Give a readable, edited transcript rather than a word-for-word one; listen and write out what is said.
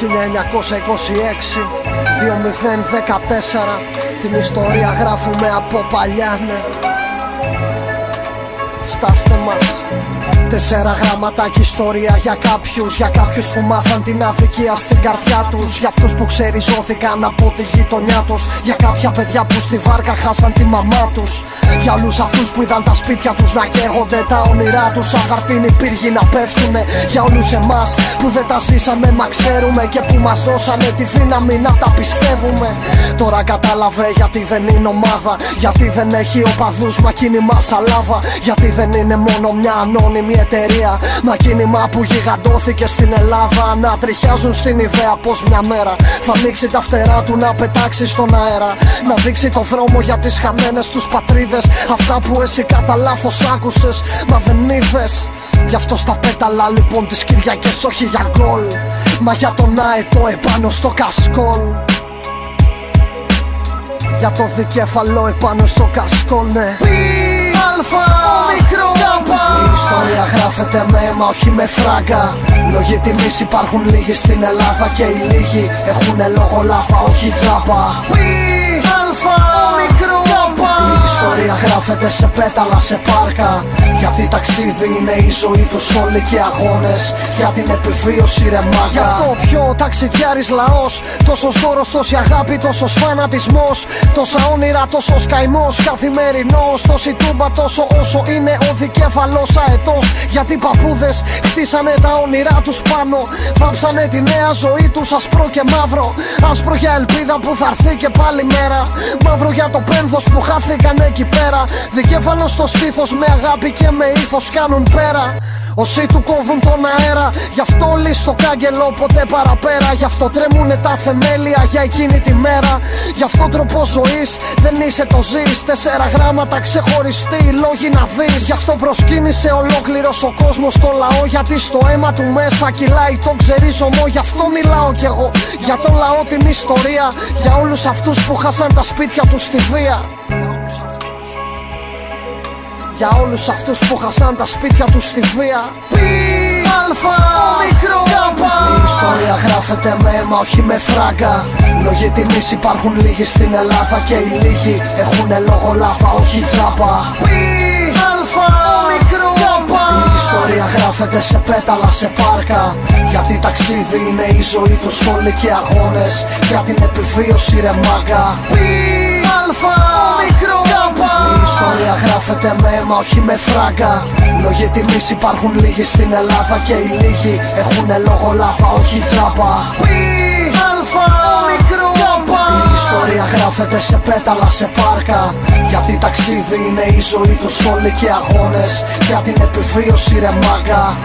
1926, 2014. Την ιστορία γράφουμε από παλιά, ναι. Φτάστε μας. 4 γράμματα και ιστορία για κάποιους που μάθαν την αδικία στην καρδιά τους. Για αυτούς που ξεριζώθηκαν από τη γειτονιά τους. Για κάποια παιδιά που στη βάρκα χάσαν τη μαμά τους. Για όλους αυτούς που είδαν τα σπίτια τους να καίγονται, τα όνειρά τους σαν χαρτίνοι πύργοι να πέφτουνε. Για όλους εμάς που δεν τα ζήσαμε μα ξέρουμε και που μας δώσανε τη δύναμη να τα πιστεύουμε. Τώρα κατάλαβε γιατί δεν είναι ομάδα, γιατί δεν έχει οπαδούς μα κίνημα σαν λάβα. Γιατί δεν είναι μόνο μια ανώνυμη εταιρεία, μα κίνημα που γιγαντώθηκε στην Ελλάδα. Να τριχιάζουν στην ιδέα πως μια μέρα θα ανοίξει τα φτερά του να πετάξει στον αέρα. Να δείξει το δρόμο για τις χαμένες τους πατρίδες. Αυτά που εσύ κατά λάθος άκουσες μα δεν είδες. Γι' αυτό στα πέταλα λοιπόν τις Κυριακές όχι για γκολ, μα για τον αετό επάνω στο κασκόλ. Για το δικέφαλο επάνω στο κασκόλ, ναι. Η ιστορία γράφεται με αίμα, όχι με φράγκα. Λόγοι τιμής υπάρχουν λίγοι στην Ελλάδα και οι λίγοι έχουνε λόγο λάθα, όχι τζάπα. Η ιστορία γράφεται σε πέταλα, σε πάρκα. Γιατί ταξίδι είναι η ζωή τους όλοι και αγώνες. Για την επιβίωση ρε μάγκα. Γι' αυτό ο πιο ταξιδιάρης λαός. Τόσος δώρος, τόση αγάπη, τόσος φανατισμός. Τόσα όνειρα, τόσος καημός καθημερινός. Τόση τούμπα τόσο όσο είναι ο δικέφαλος αετός. Γιατί οι παππούδες χτίσανε τα όνειρά τους πάνω. Βάψανε τη νέα ζωή τους άσπρο και μαύρο. Άσπρο για ελπίδα που θα έρθει και πάλι μέρα. Μαύρο για το πένθος που χάθηκαν εκεί πέρα. Δικέφαλος στο στήθος με αγάπη και με ήθος κάνουν πέρα. Όσοι του κόβουν τον αέρα, γι' αυτό όλοι στο κάγκελο ποτέ παραπέρα. Γι' αυτό τρέμουνε τα θεμέλια για εκείνη τη μέρα. Γι' αυτό τρόπο ζωής δεν είσαι το ζεις. 4 γράμματα ξεχωριστοί λόγοι να δεις. Γι' αυτό προσκύνησε ολόκληρος ο κόσμος στο λαό. Γιατί στο αίμα του μέσα κυλάει το ξερίζωμο. Γι' αυτό μιλάω κι εγώ, για τον λαό την ιστορία. Για όλους αυτούς που χάσαν τα σπίτια τους στη βία. Για όλους αυτούς που χάσαν τα σπίτια τους στη βία. Η ιστορία γράφεται με αίμα, όχι με φράγκα. Λόγοι τιμής υπάρχουν λίγοι στην Ελλάδα και οι λίγοι έχουνε λόγο λάθα, όχι τζάπα. Η ιστορία γράφεται σε πέταλα, σε πάρκα. Γιατί ταξίδι είναι η ζωή τους όλοι και αγώνες. Για την επιβίωση ρε μάγκα. Η ιστορία γράφεται με αίμα, όχι με φράγκα. Λόγοι τιμής υπάρχουν λίγοι στην Ελλάδα και οι λίγοι έχουνε λόγο λάθα, όχι τζάπα. Η ιστορία γράφεται σε πέταλα, σε πάρκα. Γιατί ταξίδι είναι η ζωή τους όλοι και αγώνες. Για την επιβίωση ρε μάγκα.